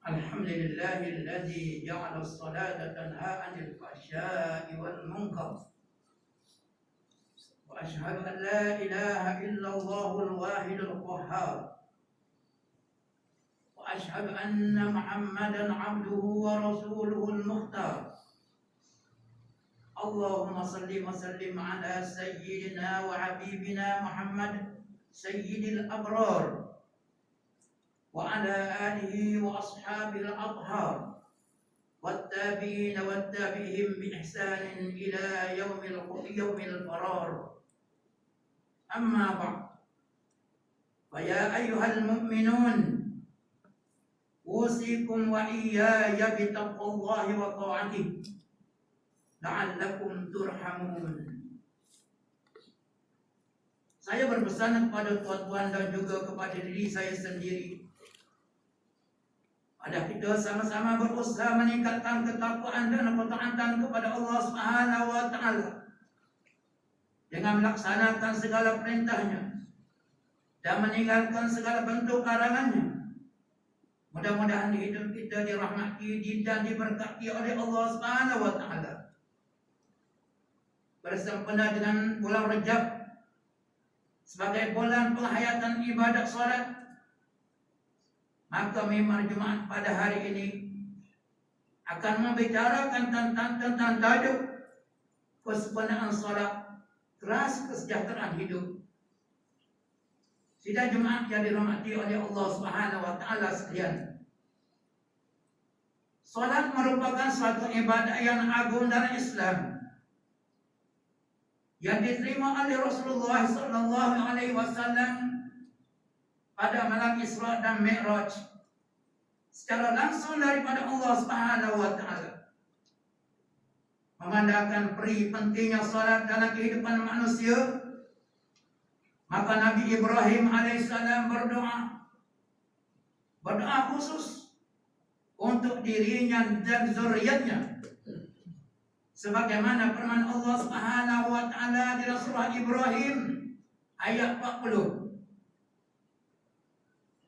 الحمد لله الذي جعل الصلاة تنهى عن الفحشاء والمنكر، وأشهد أن لا إله إلا الله الواحد القهار، وأشهد أن محمدا عبده ورسوله المختار. اللهم صل وسلم على سيدنا وحبيبنا محمد سيد الأبرار وعلى آله وأصحابه الأطهار والتابعين والتابعين بإحسان إلى يوم القرار. أما بعد، فيا أيها المؤمنون أوصيكم وإياي بتقوى الله وطاعته لعلكم ترحمون. Saya berpesan kepada tuan-tuan dan juga kepada diri saya sendiri, ada kita sama-sama berusaha meningkatkan ketakwaan dan ketaatan kepada Allah Subhanahu wa taala dengan melaksanakan segala perintahnya dan meninggalkan segala bentuk larangannya. Mudah-mudahan hidup kita dirahmati dan diberkati oleh Allah Subhanahu wa taala. Bersempena dengan bulan Rajab sebagai bulan penghayatan ibadat salat, maka memang Jumaat pada hari ini akan membicarakan tentang tajuk kesempurnaan salat, keras kesejahteraan hidup. Sidang Jumaat yang dirahmati oleh Allah Subhanahu wa taala sekalian, salat merupakan suatu ibadah yang agung dalam Islam yang diterima oleh Rasulullah sallallahu alaihi wasallam pada malam Isra dan Mi'raj secara langsung daripada Allah Subhanahu wa taala. Memandangkan peri pentingnya salat dalam kehidupan manusia, maka Nabi Ibrahim alaihissalam berdoa khusus untuk dirinya dan zuriatnya, sebagaimana firman Allah Subhanahu wa taala di surah Ibrahim ayat 40.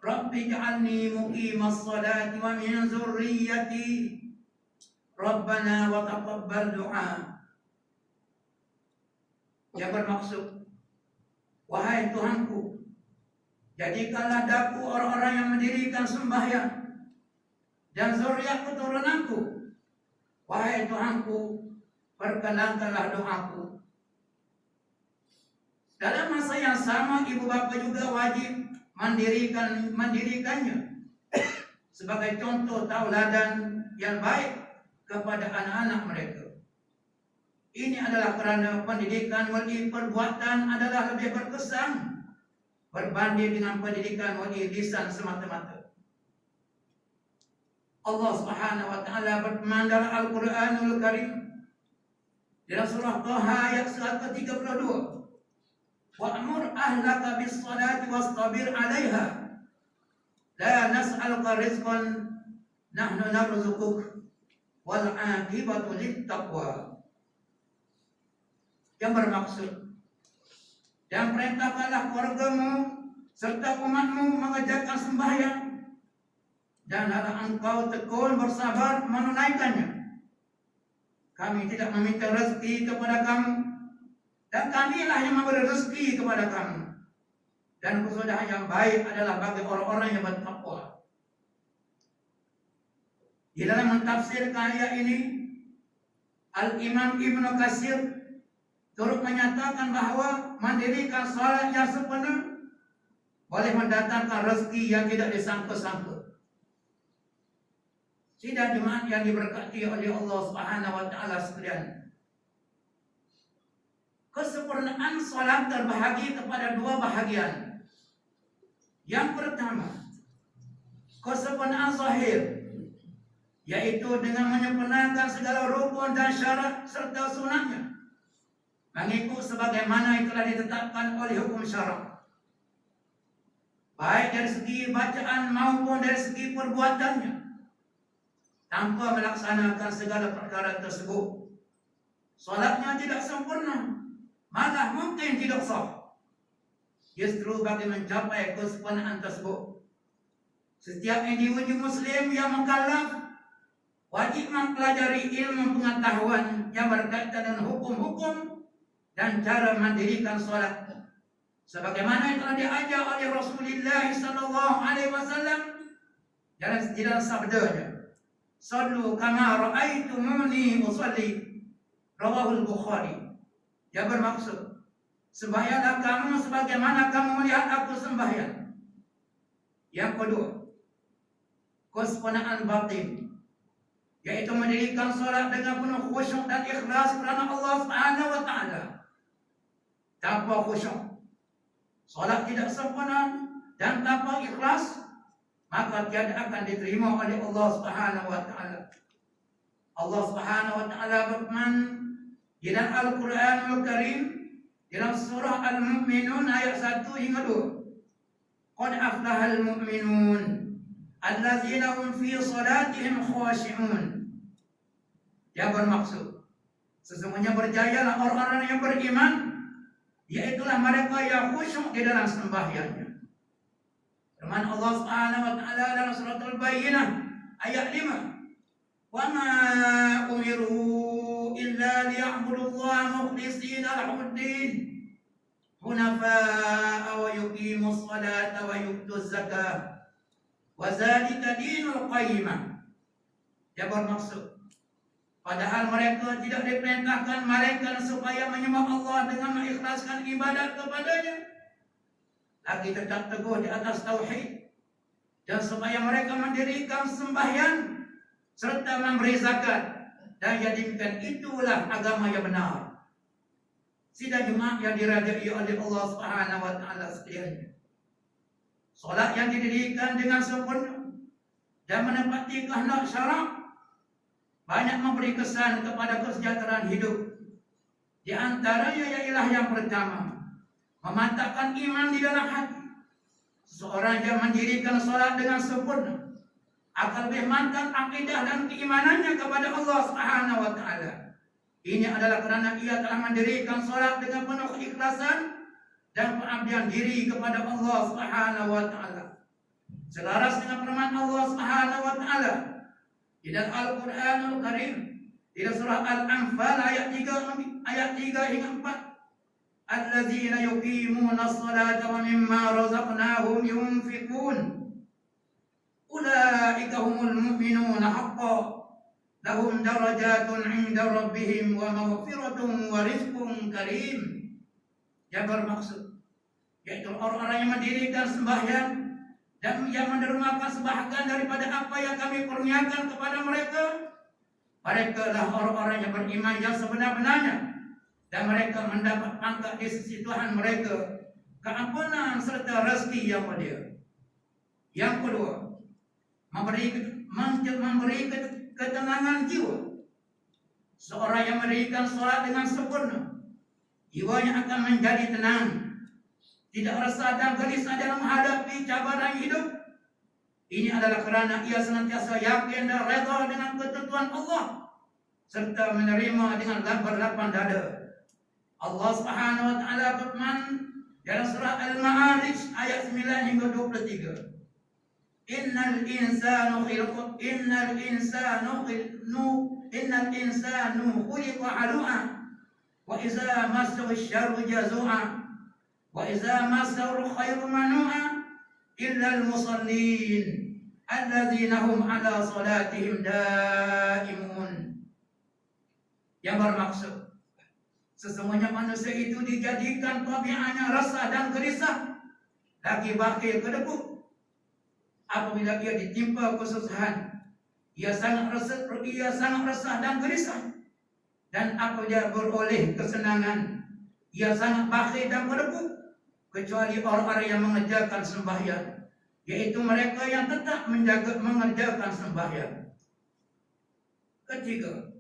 Rabbi ja'alni muqimas salati wa min zurriyyati Rabbana wa taqabbal du'a. Yang bermaksud, wahai Tuhanku, jadikanlah daku orang-orang yang mendirikan sembahyang dan zuriat keturunanku. Wahai Tuhanku, perkenankanlah doaku. Dalam masa yang sama, ibu bapa juga wajib mendirikannya sebagai contoh tauladan yang baik kepada anak-anak mereka. Ini adalah kerana pendidikan melalui perbuatan adalah lebih berkesan berbanding dengan pendidikan melalui lisan semata-mata. Allah Subhanahu wa taala berfirman dalam Al-Qur'anul Karim dalam surah Taha ayat 132, wa'mur ahlaka bis-salati wastabir 'alaiha la nas'aluka rizqan nahnu narzuquk wal 'aqibatu lit-taqwa. Yang bermaksud, dan perintahkanlah keluargamu serta umatmu mengerjakan sembahyang, dan hendaklah engkau tekun bersabar menunaikannya. Kami tidak meminta rezeki kepada kamu, dan kamilah yang memberi rezeki kepada kamu. Dan kesudahan yang baik adalah bagi orang-orang yang bertakwa. Di dalam mentafsirkan ayat ini, Al-Imam Ibnu Katsir turut menyatakan bahawa mendirikan salat yang sempurna boleh mendatangkan rezeki yang tidak disangka-sangka. Sidang Jumaat yang diberkati oleh Allah Subhanahu wa taala sekalian, kesempurnaan salat terbahagi kepada dua bahagian. Yang pertama, kesempurnaan zahir, yaitu dengan menyempurnakan segala rukun dan syarat serta sunatnya, mengikut sebagaimana yang telah ditetapkan oleh hukum syarak, baik dari segi bacaan maupun dari segi perbuatannya. Tanpa melaksanakan segala perkara tersebut, salatnya tidak sempurna, malah mungkin tidak sah. Justru bagi mencapai kesempurnaan tersebut, Setiap individu muslim yang mukallaf wajib mempelajari ilmu pengetahuan yang berkaitan dengan hukum-hukum dan cara mendirikan solat. Sebagaimana yang telah diajar oleh Rasulullah sallallahu alaihi wasallam dalam sabdanya, "Sallu kama ra'aitumuni usalli." Rawahul Bukhari. Yang bermaksud, sembahyanglah kamu sebagaimana kamu melihat aku sembahyang. Yang kedua, kesempurnaan batin, yaitu mendirikan solat dengan penuh khusyuk dan ikhlas kerana Allah Subhanahu wa taala. Tanpa khusyuk, solat tidak sempurna, dan tanpa ikhlas, maka tiada akan diterima oleh Allah Subhanahu wa taala. Allah Subhanahu wa taala berfirman di dalam Al-Qur'anul Karim dalam surah Al-Mu'minun ayat 1 hingga 2. Qad aflahal mu'minun allazina hum fi salatihim khashi'un. Yang bermaksud, sesungguhnya berjayalah orang-orang yang beriman, yaitulah mereka yang khusyuk di dalam sembahyangnya. Firman Allah Subhanahu wa taala dalam surah Al-Bayyinah ayat 5, "Wa ma umiru illa liya'budullaha mukhlishina lahu-d-din hunafa'a wa yuqimus salata wa yu'tuz zakah wa dzalika dinul qayyimah." Yang bermaksud, padahal mereka tidak diperintahkan melainkan supaya menyembah Allah dengan mengikhlaskan ibadat kepadanya, lagi tetap teguh di atas tauhid, dan supaya mereka mendirikan sembahyang serta memberi zakat, dan jadikan itulah agama yang benar. Sidang jemaah yang dirajai oleh Allah Subhanahu wa taala sekalian, solat yang didirikan dengan sempurna dan menepati kehendak syarak banyak memberi kesan kepada kesejahteraan hidup. Di antaranya ialah yang pertama, memantapkan iman di dalam hati. Seorang yang mendirikan solat dengan sempurna akan lebih mantap akidah dan keimanannya kepada Allah Subhanahu wa taala. Ini adalah kerana ia telah mendirikan solat dengan penuh keikhlasan dan pengabdian diri kepada Allah Subhanahu wa taala. Selaras dengan firman Allah Subhanahu wa taala di dalam Al-Qur'anul Karim, di dalam surah Al-Anfal ayat 3 hingga 4, "Allazina yuqimuna as-salata wa mimma razaqnahum yunfiqun. Ulaika humul mu'minuna haqqan. Lahum darajatun 'inda rabbihim wa maghfiratun wa rizqun karim." Yang bermaksud, yaitu orang-orang yang mendirikan sembahyang dan yang mendermakan sebahagian daripada apa yang kami kurniakan kepada mereka. Mereka lah orang-orang yang beriman yang sebenar-benarnya, dan mereka mendapat pangkat di sisi Tuhan mereka, keampunan serta rezeki yang mulia. Yang kedua, memberi ketenangan jiwa. Seorang yang mendirikan solat dengan sempurna, jiwanya akan menjadi tenang, tidak resah dan gelisah dalam menghadapi cabaran hidup. Ini adalah kerana ia senantiasa yakin dan redha dengan ketentuan Allah, serta menerima dengan lapang dada. Allah Subhanahu wa taala berfirman dalam surah Al-Ma'arij ayat 9 hingga 23, Innal insanu khuliqa halu'a wa idza massahu asy-syarru jazu'a wa idza massahu al-khairu manu'a illa al-musallin alladzina hum 'ala salatihim daimun. Yang bermaksud, sesungguhnya manusia itu dijadikan tabiatnya resah dan gelisah, lagi bakhil kedekut. Apabila ia ditimpa kesusahan, ia sangat resah dan gelisah. Dan apabila beroleh kesenangan, ia sangat bakhil dan kedekut. Kecuali orang-orang yang mengerjakan sembahyang, yaitu mereka yang tetap mengerjakan sembahyang. Ketiga,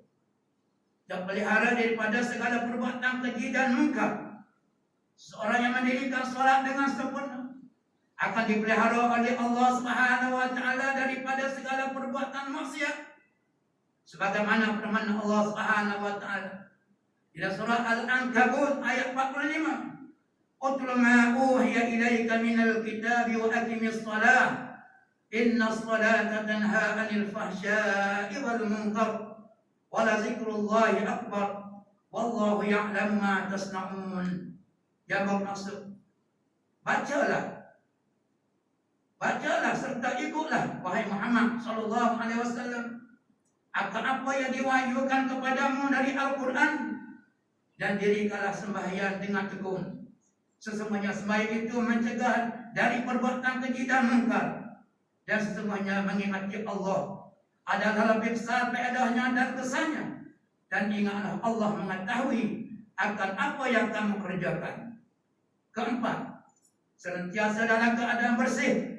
terpelihara daripada segala perbuatan keji dan munkar. Seorang yang mendirikan solat dengan sempurna akan dipelihara oleh Allah Subhanahu wa taala daripada segala perbuatan maksiat. Sebagaimana firman Allah Subhanahu wa taala di surah Al-Ankabut ayat 45, "Utlu ma uhiya ilaika minal kitabi wa aqimis shalah Inna salata tanha 'anil fahsya'i wal munkar wa la zikrullahi akbar wallahu ya'lamu ma tasna'un. Yang bermaksud, bacalah serta ikutlah wahai Muhammad sallallahu alaihi wasallam akan apa yang diwahyukan kepadamu dari Al-Quran, dan dirikanlah sembahyang dengan tekun. Sesungguhnya sembahyang itu mencegah dari perbuatan keji dan mungkar, dan sesungguhnya mengingati Allah adalah lebih besar faedahnya dan kesannya, dan ingatlah Allah mengetahui akan apa yang kamu kerjakan. Keempat, senantiasa dalam keadaan bersih.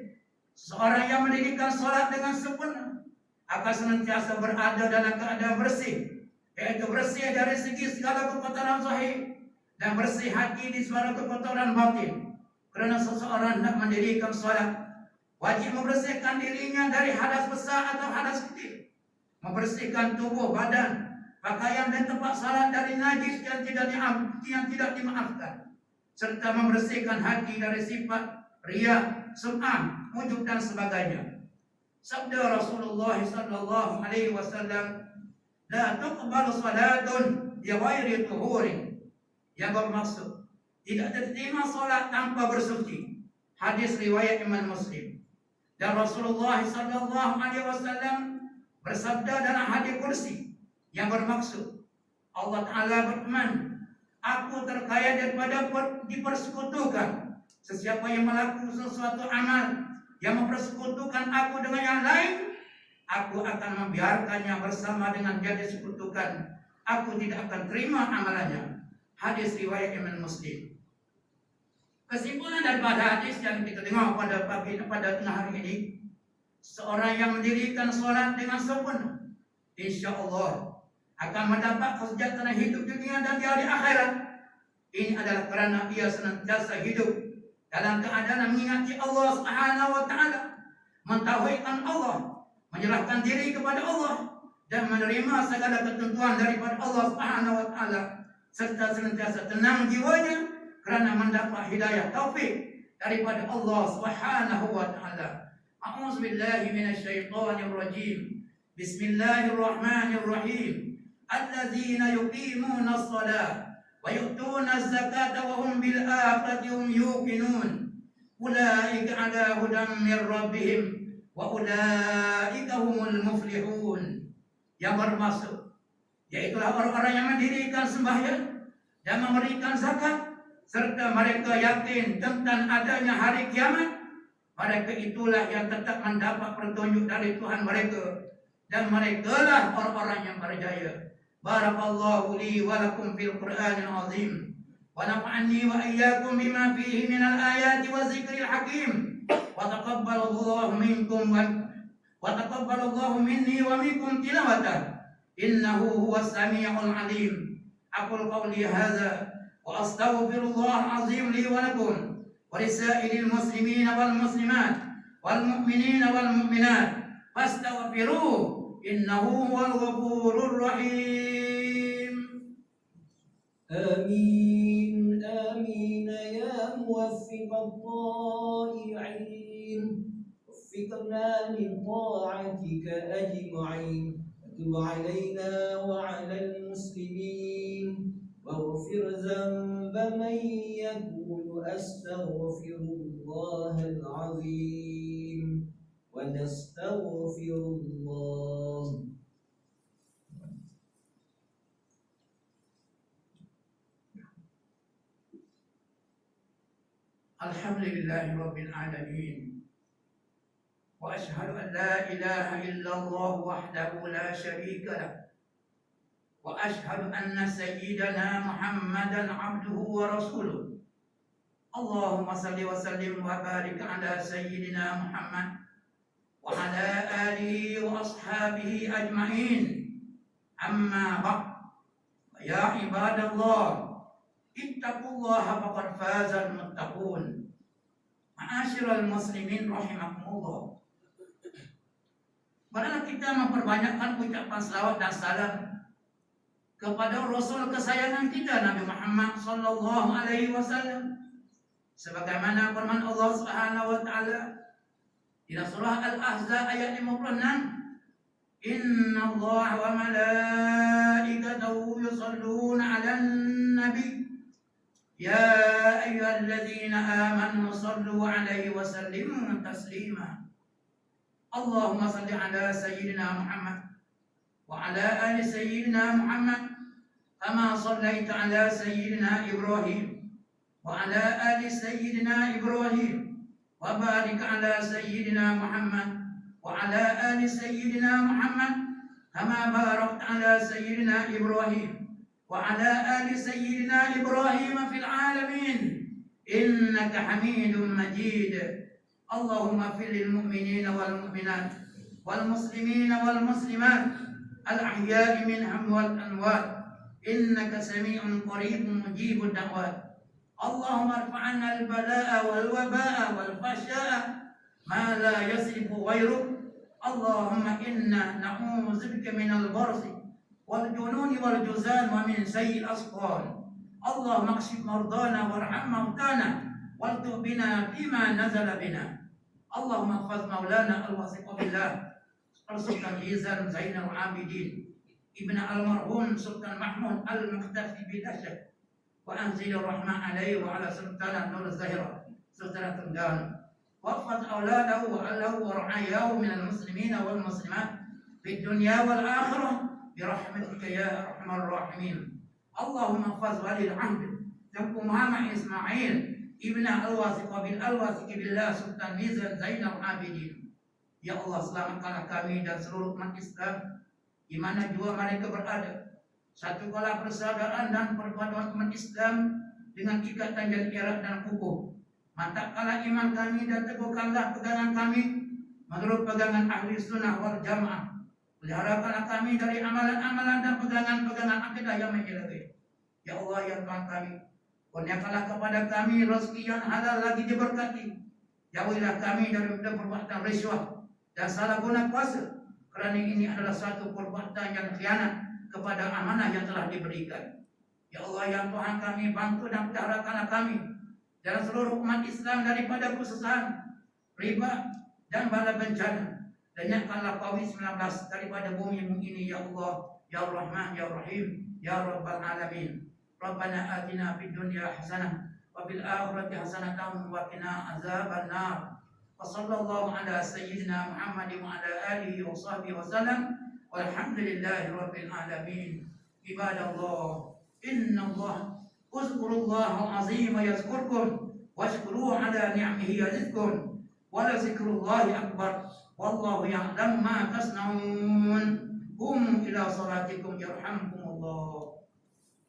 Seorang yang mendirikan solat dengan sempurna akan senantiasa berada dalam keadaan bersih, yaitu bersih dari segi segala kekotoran zahir dan bersih hati di segala kekotoran batin. Kerana seseorang nak mendirikan solat wajib membersihkan dirinya dari hadas besar atau hadas kecil, membersihkan tubuh badan, pakaian dan tempat salat dari najis yang tidak dimaafkan, serta membersihkan hati dari sifat riya, sum'ah, ujub dan sebagainya. Sabda Rasulullah sallallahu alaihi wasallam, la tuqbalu salatun bi ghairi tuhurin. Yang bermaksud, tidak diterima salat tanpa bersuci. Hadis riwayat Imam Muslim. Dan Rasulullah sallallahu alaihi wasallam bersabda dalam hadis kursi yang bermaksud, Allah Ta'ala berfirman, aku terkaya daripada dipersekutukan. Sesiapa yang melakukan sesuatu amal yang mempersekutukan aku dengan yang lain, aku akan membiarkannya bersama dengan dia disekutukan. Aku tidak akan terima amalannya. Hadis riwayat Imam Muslim. Kesimpulan daripada hadis yang kita dengar pada tengah hari ini, seorang yang mendirikan solat dengan sempurna, insya Allah akan mendapat kesejahteraan hidup dunia dan di hari akhirat. Ini adalah kerana ia senantiasa hidup dalam keadaan mengingati Allah Subhanahu wa Ta'ala, mentauhidkan Allah, menyerahkan diri kepada Allah, dan menerima segala ketentuan daripada Allah Subhanahu wa Ta'ala, serta senantiasa tenang jiwanya kerana mendapat hidayah taufik daripada Allah Subhanahu wa Ta'ala. A'udzu billahi minasyaitonir rajim. Bismillahirrahmanirrahim. Alladzina yuqimuna as-salata wa yu'tuna az-zakata wa hum bil akhirati hum yuqinun. Ulaika 'ala hudan mir rabbihim wa ulaika humul muflihun. Yang bermaksud, yaitulah orang-orang yang mendirikan sembahyang dan memberikan zakat, serta mereka yakin tentang adanya hari kiamat. Mereka itulah yang tetap mendapat petunjuk dari Tuhan mereka, dan merekalah orang-orang yang berjaya. Barakallahu li wa lakum fil Qur'anil azim, wa nafa'ani wa iyyakum bima fihi minal ayati wa zikril hakim, wa taqabbalallahu minkum wa taqabbalallahu minni wa minkum tilawatan, innahu huwas samiul alim. Aqul qawli hadza wa astaghfirullah azim li wa lakum wa lisairil muslimina wal muslimat wal mu'minina wal mu'minat fastaghfiruhu innahu huwal ghafurur rahim. آمين آمين يا موفق الطائعين، وفقنا من طاعتك أجمعين، وتب علينا وعلى المسلمين، واغفر ذنب من يقول أستغفر الله العظيم ونستغفر الله. Alhamdulillahi Rabbil Alamin, wa ashhadu an la ilaha illallah wahdahu la syarika lah, wa ashhadu anna sayyidana Muhammadan abduhu wa rasuluh. Allahumma salli wa sallim wa barik ala sayyidina Muhammad wa ala alihi wa ashabihi ajma'in. Amma ba'd, ya ibadallah, ittaqullaha faqad fazal muttaqun. Ma'asyiral muslimin rahimakumullah. Marilah kita memperbanyakkan ucapan salawat dan salam kepada Rasul kesayangan kita Nabi Muhammad sallallahu alaihi wasallam, sebagaimana firman Allah Subhanahu wa taala, Dalam surah Al-Ahzab ayat 56, Inna Allah wa malaikatahu yusalluna 'alan nabi ya ayyuhalladzina amanu sallu 'alaihi wa sallimu taslima. Allahumma salli 'ala sayyidina Muhammad wa 'ala ali sayyidina Muhammad kama sallaita 'ala sayyidina Ibrahim wa 'ala ali sayyidina Ibrahim wa barik 'ala sayyidina Muhammad وعلى آل سيدنا محمد كما باركت على سيدنا إبراهيم وعلى آل سيدنا إبراهيم في العالمين إنك حميد مجيد. اللهم اغفر للمؤمنين والمؤمنات والمسلمين والمسلمات الأحياء منهم والأموات إنك سميع قريب مجيب الدعوات. اللهم ارفع عنا البلاء والوباء والفحشاء ما لا يصرف غيرك. اللهم إنا نعوذ بك من البرص والجنون والجزام ومن سيء الأسقام. اللهم اكشف مرضانا وارحم موتانا والطف بنا فيما نزل بنا. اللهم احفظ مولانا الواثق بالله السلطان ميزان زين العابدين ابن المرحوم سلطان محمود المختفي بالأشد وأنزل الرحمة عليه وعلى سلطان نور الزهرة سلطان تنجان. واحفظ أولاده وأهله ورعاياه من المسلمين والمسلمات في الدنيا والآخرة برحمتك يا أرحم الراحمين. اللهم احفظ ولي العهد تنكو محمد إسماعيل ابن الواثق بالله سلطان ميزان زين العابدين. Ya Allah, selamatkanlah kami dan seluruh umat Islam di mana jua mereka berada. Satukanlah persaudaraan dan perpaduan umat Islam dengan ikatan jalan erat dan kukuh. Mantapkanlah iman kami dan teguhkanlah pegangan kami menurut pegangan ahli sunnah wal jamaah. Peliharakanlah kami dari amalan-amalan dan pegangan-pegangan akidah yang menyeleweng. Ya Allah, ya Tuhan kami, kurniakanlah kepada kami rezeki yang halal lagi diberkati. Jauhilah kami dari perbuatan riswah dan salah guna kuasa, kerana ini adalah suatu perbuatan yang khianat kepada amanah yang telah diberikan. Ya Allah, ya Tuhan kami, bantu dan peliharakanlah kami dan seluruh umat Islam daripada kesusahan, riba dan bala bencana. Lenyapkanlah COVID-19 daripada bumi ini ya Allah, ya Rahman, ya Rahim, ya Rabbal Alamin. Rabbana atina fid dunya hasanah wa fil akhirati hasanatan wa qina azaban nar. Wa sallallahu ala sayyidina Muhammad wa ala alihi wa sahbihi wa sallam. Walhamdulillahi rabbil alamin. Ibadallah, innallaha Uzkurullaha azima yazkurkum washkuruhu ala ni'amihi yazidkum wala zikrullahi akbar wallahu ya'lamu ma tasna'un. Qum ila salatikum yarhamkumullah.